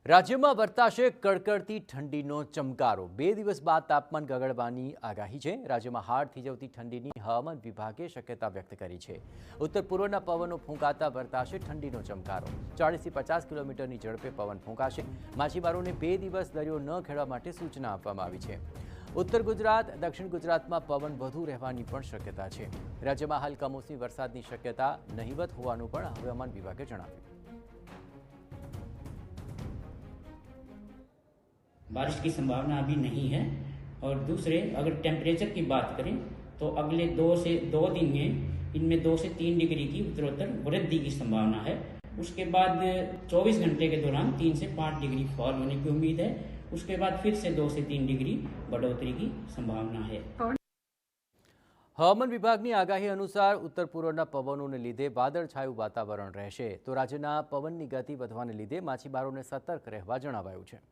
રાજ્યમાં વર્તાશે કડકડતી ઠંડીનો ચમકારો। 2 દિવસ બાદ તાપમાન ગગડવાની આગાહી છે। રાજ્યમાં હાડ થીજવતી ઠંડીની હવામાન વિભાગે શક્યતા વ્યક્ત કરી છે। ઉત્તર પૂર્વના પવનો ફૂંકાતા વર્તાશે ઠંડીનો ચમકારો। 40 થી 50 કિલોમીટરની ઝડપે પવન ફૂંકાશે। માછીમારોને 2 દિવસ દરિયો ન ખેડવા માટે સૂચના આપવામાં આવી છે। उत्तर गुजरात दक्षिण गुजरात में पवन વધુ રહેવાની પણ શક્યતા છે। રાજ્યમાં હાલ કમોસમી વરસાદની શક્યતા નહીવત હોવાનું પણ હવામાન વિભાગે જણાવ્યું। बारिश की संभावना अभी नहीं है। और दूसरे अगर टेम्परेचर की बात करें तो अगले 2 दिन में इनमें 2 से 3 डिग्री की उत्तरोत्तर वृद्धि की संभावना है। उसके बाद 24 घंटे के दौरान 3 से 5 डिग्री फॉल होने की उम्मीद है। उसके बाद फिर से 2 से 3 डिग्री बढ़ोतरी की संभावना है। हवामान विभागની આગાહી અનુસાર ઉત્તર પૂર્વના પવનોને લીધે વાદળછાયું વાતાવરણ રહેશે, તો રાજ્યના પવનની ગતિ વધવાને લીધે માછીમારોને સતર્ક રહેવા જણાવાયું છે।